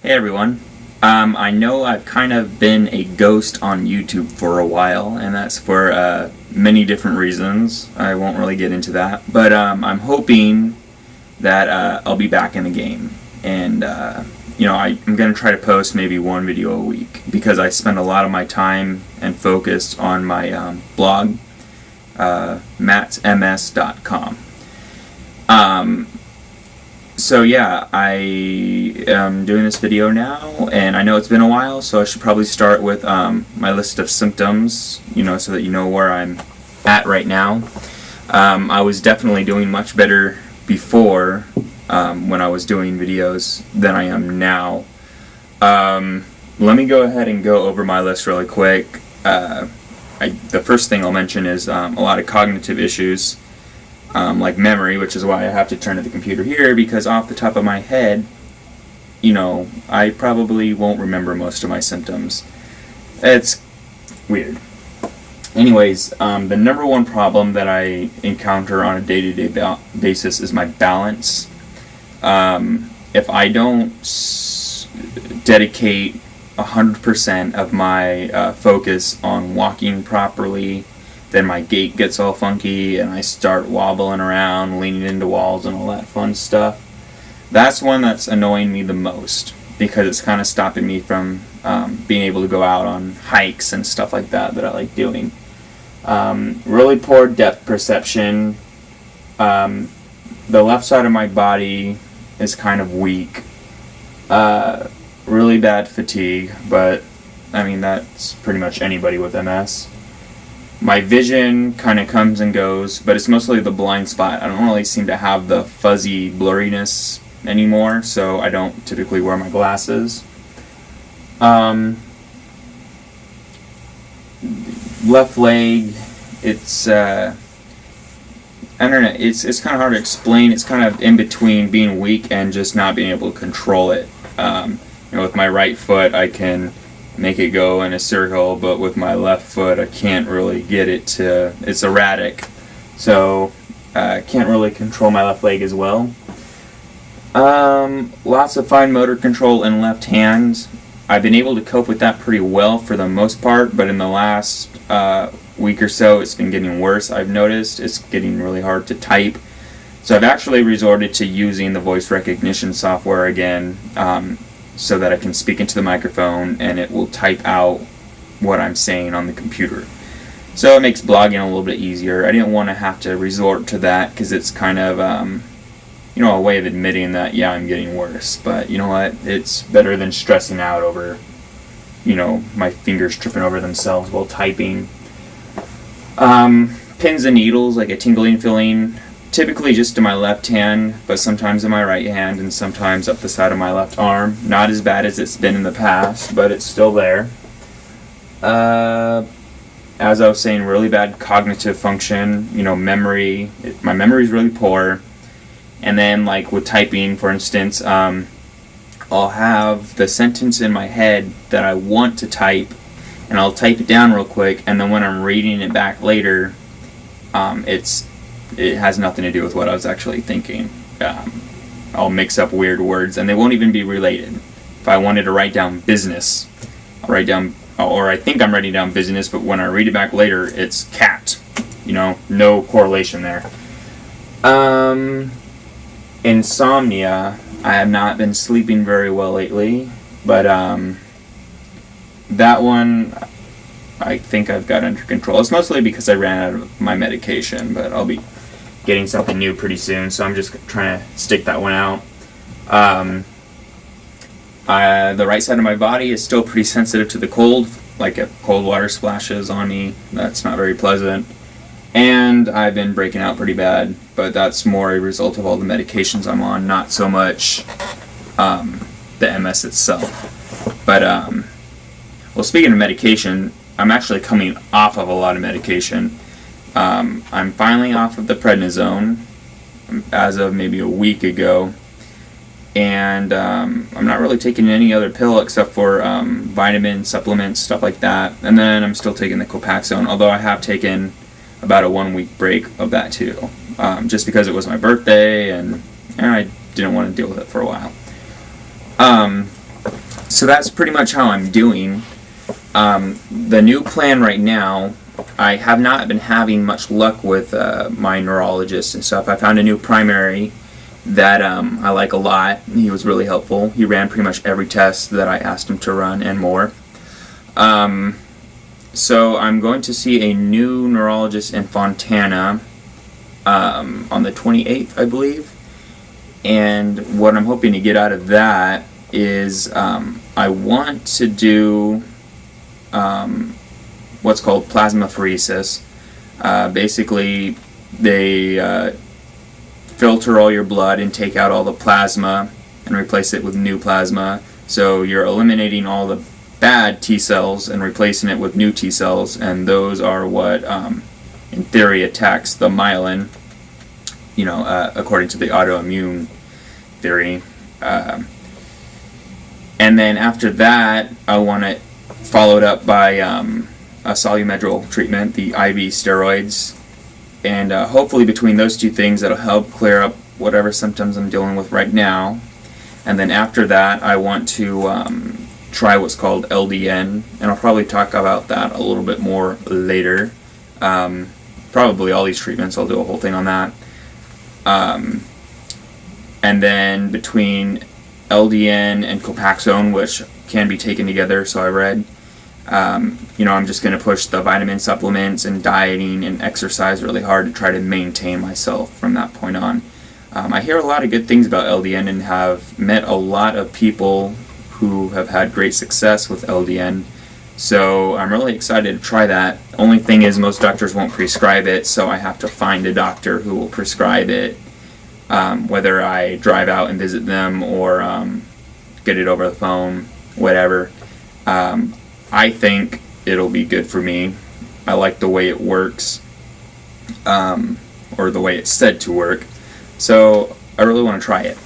Hey everyone. I know I've kind of been a ghost on YouTube for a while, and that's for many different reasons. I won't really get into that, but I'm hoping that I'll be back in the game. And I'm going to try to post maybe one video a week because I spend a lot of my time and focus on my blog, mattsms.com. So yeah, I am doing this video now, and I know it's been a while, so I should probably start with my list of symptoms, so that you know where I'm at right now. I was definitely doing much better before when I was doing videos than I am now. Let me go ahead and go over my list really quick. The first thing I'll mention is a lot of cognitive issues. Like memory, which is why I have to turn to the computer here, because off the top of my head, I probably won't remember most of my symptoms. It's weird. Anyways, the number one problem that I encounter on a day-to-day basis is my balance. If I don't dedicate 100% of my focus on walking properly, then my gait gets all funky and I start wobbling around, leaning into walls and all that fun stuff. That's one that's annoying me the most because it's kind of stopping me from being able to go out on hikes and stuff like that I like doing. Really poor depth perception. The left side of my body is kind of weak. Really bad fatigue, but I mean that's pretty much anybody with MS. My vision kind of comes and goes, but it's mostly the blind spot. I don't really seem to have the fuzzy blurriness anymore, so I don't typically wear my glasses. Left leg, it's I don't know, it's kind of hard to explain. It's kind of in between being weak and just not being able to control it. With my right foot, I can make it go in a circle, but with my left foot I can't really get it to, it's erratic, so I can't really control my left leg as well. Lots of fine motor control in left hand. I've been able to cope with that pretty well for the most part, but in the last week or so it's been getting worse. I've noticed it's getting really hard to type, so I've actually resorted to using the voice recognition software again, so that I can speak into the microphone and it will type out what I'm saying on the computer. So it makes blogging a little bit easier. I didn't want to have to resort to that because it's kind of a way of admitting that, yeah, I'm getting worse. But you know what? It's better than stressing out over, my fingers tripping over themselves while typing. Pins and needles, like a tingling feeling, typically just in my left hand, but sometimes in my right hand and sometimes up the side of my left arm. Not as bad as it's been in the past, but it's still there. As I was saying, really bad cognitive function, memory. My memory is really poor. And then, like with typing, for instance, I'll have the sentence in my head that I want to type, and I'll type it down real quick, and then when I'm reading it back later, it has nothing to do with what I was actually thinking. I'll mix up weird words, and they won't even be related. If I wanted to write down business, I'll write down, or I think I'm writing down business, but when I read it back later, it's cat. No correlation there. Insomnia. I have not been sleeping very well lately, but that one I think I've got under control. It's mostly because I ran out of my medication, but I'll be getting something new pretty soon, so I'm just trying to stick that one out. The right side of my body is still pretty sensitive to the cold, like if cold water splashes on me, that's not very pleasant. And I've been breaking out pretty bad, but that's more a result of all the medications I'm on, not so much the MS itself. But, well, speaking of medication, I'm actually coming off of a lot of medication. I'm finally off of the prednisone as of maybe a week ago, and I'm not really taking any other pill except for vitamin supplements, stuff like that, and then I'm still taking the Copaxone, although I have taken about a 1 week break of that too, just because it was my birthday and I didn't want to deal with it for a while. So that's pretty much how I'm doing. The new plan right now, I have not been having much luck with my neurologist and stuff. I found a new primary that I like a lot. He was really helpful. He ran pretty much every test that I asked him to run and more. So I'm going to see a new neurologist in Fontana on the 28th, I believe. And what I'm hoping to get out of that is I want to do what's called plasmapheresis. Basically, they filter all your blood and take out all the plasma and replace it with new plasma. So you're eliminating all the bad T cells and replacing it with new T cells, and those are what, in theory, attacks the myelin, according to the autoimmune theory. And then after that, I want it followed up by a Solumedrol treatment, the IV steroids. And hopefully between those two things, that'll help clear up whatever symptoms I'm dealing with right now. And then after that, I want to try what's called LDN, and I'll probably talk about that a little bit more later. Probably all these treatments, I'll do a whole thing on that. And then between LDN and Copaxone, which can be taken together, so I read, I'm just going to push the vitamin supplements and dieting and exercise really hard to try to maintain myself from that point on. I hear a lot of good things about LDN and have met a lot of people who have had great success with LDN, so I'm really excited to try that. Only thing is, most doctors won't prescribe it, so I have to find a doctor who will prescribe it, whether I drive out and visit them or get it over the phone, whatever. I think it'll be good for me. I like the way it works, or the way it's said to work, so I really want to try it.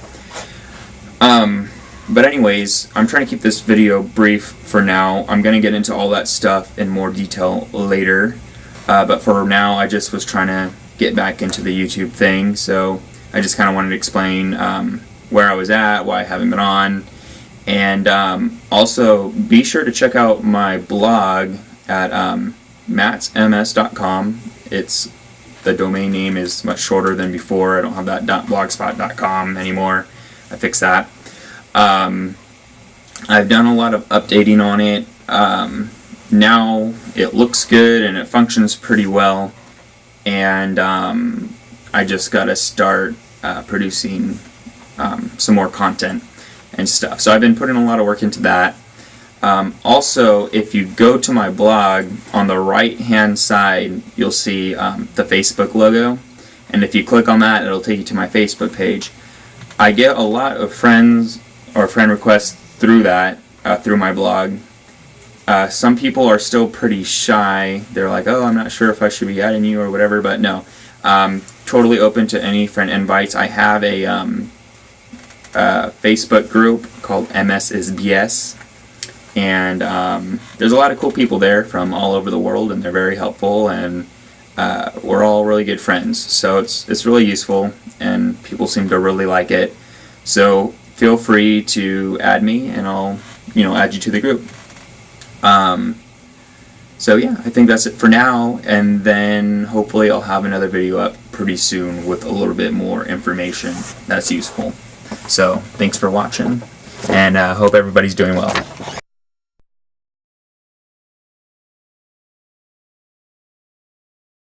But anyways, I'm trying to keep this video brief for now. I'm going to get into all that stuff in more detail later, but for now I just was trying to get back into the YouTube thing, so I just kind of wanted to explain where I was at, why I haven't been on, and also be sure to check out my blog at mattsms.com. The domain name is much shorter than before. I don't have that .blogspot.com anymore. I fixed that. I've done a lot of updating on it. Now it looks good and it functions pretty well, and I just gotta start producing some more content and stuff. So I've been putting a lot of work into that. Also, if you go to my blog, on the right hand side you'll see the Facebook logo, and if you click on that, it'll take you to my Facebook page. I get a lot of friends or friend requests through that, through my blog. Some people are still pretty shy. They're like, oh, I'm not sure if I should be adding you or whatever, but no. Totally open to any friend invites. I have a Facebook group called MS is BS, and there's a lot of cool people there from all over the world, and they're very helpful, and we're all really good friends. So it's really useful, and people seem to really like it. So feel free to add me, and I'll add you to the group. So yeah, I think that's it for now, and then hopefully I'll have another video up pretty soon with a little bit more information that's useful. So thanks for watching, and hope everybody's doing well.